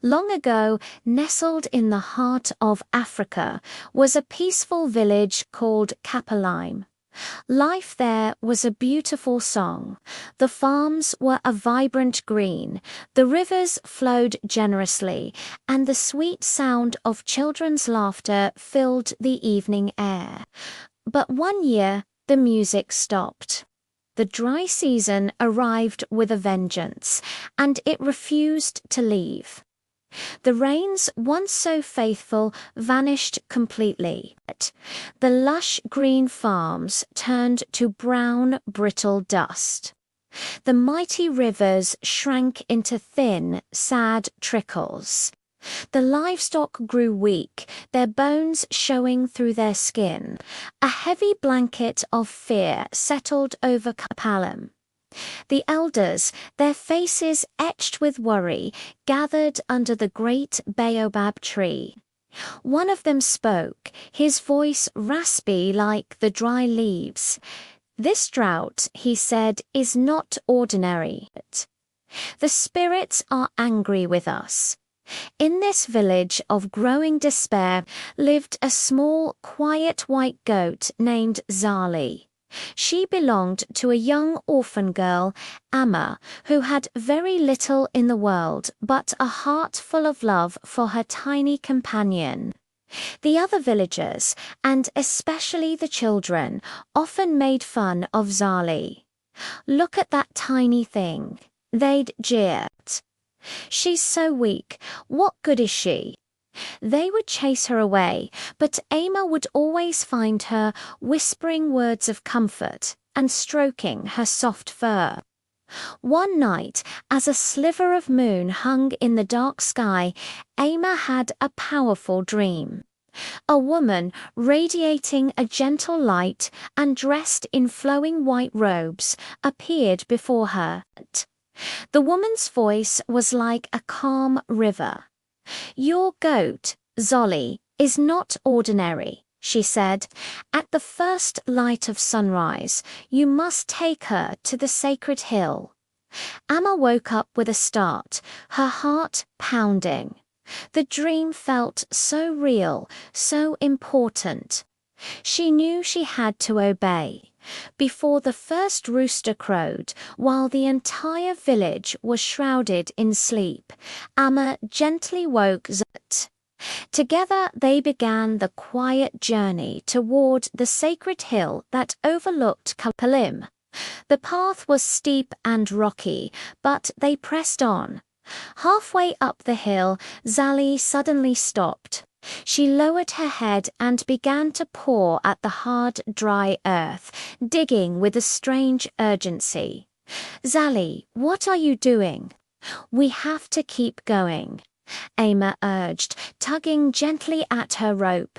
Long ago, nestled in the heart of Africa, was a peaceful village called Kpalime. Life there was a beautiful song. The farms were a vibrant green, the rivers flowed generously, and the sweet sound of children's laughter filled the evening air. But one year, the music stopped. The dry season arrived with a vengeance, and it refused to leave. The rains, once so faithful, vanished completely. The lush green farms turned to brown, brittle dust. The mighty rivers shrank into thin, sad trickles. The livestock grew weak, their bones showing through their skin. A heavy blanket of fear settled over Kpalime. The elders, their faces etched with worry, gathered under the great baobab tree. One of them spoke, his voice raspy like the dry leaves. "This drought," he said, "is not ordinary. The spirits are angry with us." In this village of growing despair lived a small, quiet white goat named Zali. She belonged to a young orphan girl, Amma, who had very little in the world but a heart full of love for her tiny companion. The other villagers, and especially the children, often made fun of Zali. "Look at that tiny thing," they'd jeer. "She's so weak. What good is she?" They would chase her away, but Ama would always find her, whispering words of comfort and stroking her soft fur. One night, as a sliver of moon hung in the dark sky, Ama had a powerful dream. A woman, radiating a gentle light and dressed in flowing white robes, appeared before her. The woman's voice was like a calm river. "Your goat, Zolly, is not ordinary," she said. "At the first light of sunrise, you must take her to the sacred hill." Amma woke up with a start, her heart pounding. The dream felt so real, so important. She knew she had to obey. Before the first rooster crowed, while the entire village was shrouded in sleep, Amma gently woke Zut. Together they began the quiet journey toward the sacred hill that overlooked Kpalime. The path was steep and rocky, but they pressed on. Halfway up the hill, Zali suddenly stopped. She lowered her head and began to paw at the hard, dry earth, digging with a strange urgency. "Zali, what are you doing?" "We have to keep going," Ama urged, tugging gently at her rope.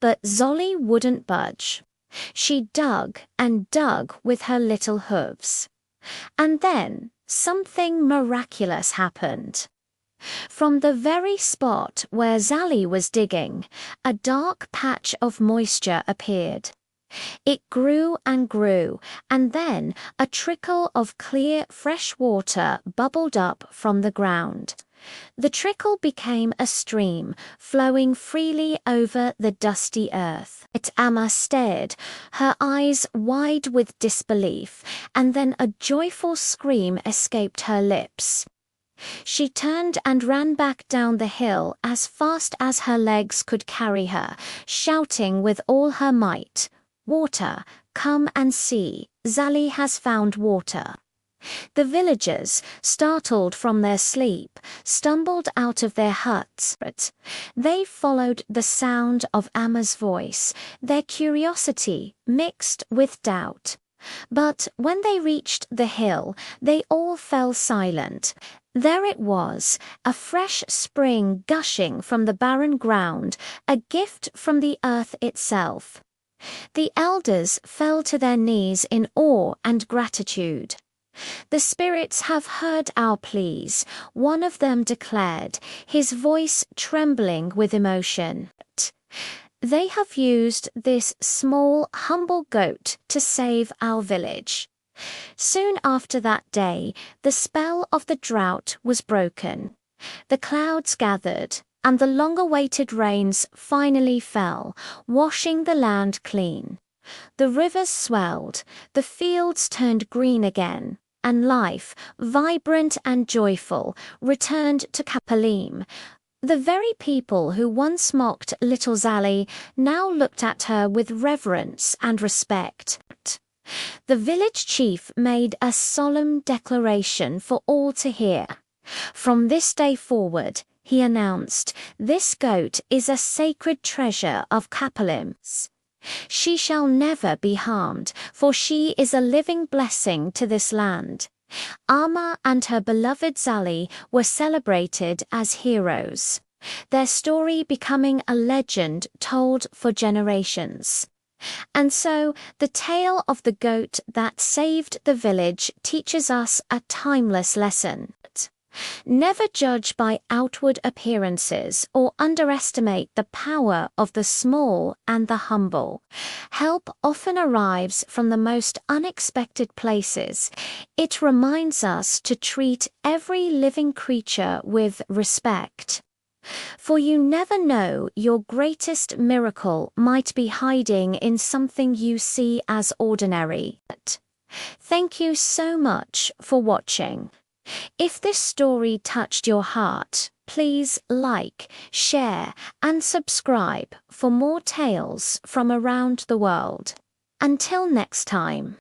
But Zolly wouldn't budge. She dug and dug with her little hooves. And then something miraculous happened. From the very spot where Zali was digging, a dark patch of moisture appeared. It grew and grew, and then a trickle of clear, fresh water bubbled up from the ground. The trickle became a stream, flowing freely over the dusty earth. Amma stared, her eyes wide with disbelief, and then a joyful scream escaped her lips. She turned and ran back down the hill as fast as her legs could carry her, shouting with all her might, "Water, come and see, Zali has found water." The villagers, startled from their sleep, stumbled out of their huts. They followed the sound of Amma's voice, their curiosity mixed with doubt. But when they reached the hill, they all fell silent. There it was, a fresh spring gushing from the barren ground, a gift from the earth itself. The elders fell to their knees in awe and gratitude. "The spirits have heard our pleas," one of them declared, his voice trembling with emotion. "They have used this small, humble goat to save our village." Soon after that day, the spell of the drought was broken. The clouds gathered, and the long-awaited rains finally fell, washing the land clean. The rivers swelled, the fields turned green again, and life, vibrant and joyful, returned to Kpalime. The very people who once mocked little Zali now looked at her with reverence and respect. The village chief made a solemn declaration for all to hear. From this day forward, he announced, this goat is a sacred treasure of Kpalime's. She shall never be harmed, for she is a living blessing to this land. Amma and her beloved Zali were celebrated as heroes, their story becoming a legend told for generations. And so, the tale of the goat that saved the village teaches us a timeless lesson. Never judge by outward appearances or underestimate the power of the small and the humble. Help often arrives from the most unexpected places. It reminds us to treat every living creature with respect. For you never know, your greatest miracle might be hiding in something you see as ordinary. Thank you so much for watching. If this story touched your heart, please like, share, and subscribe for more tales from around the world. Until next time.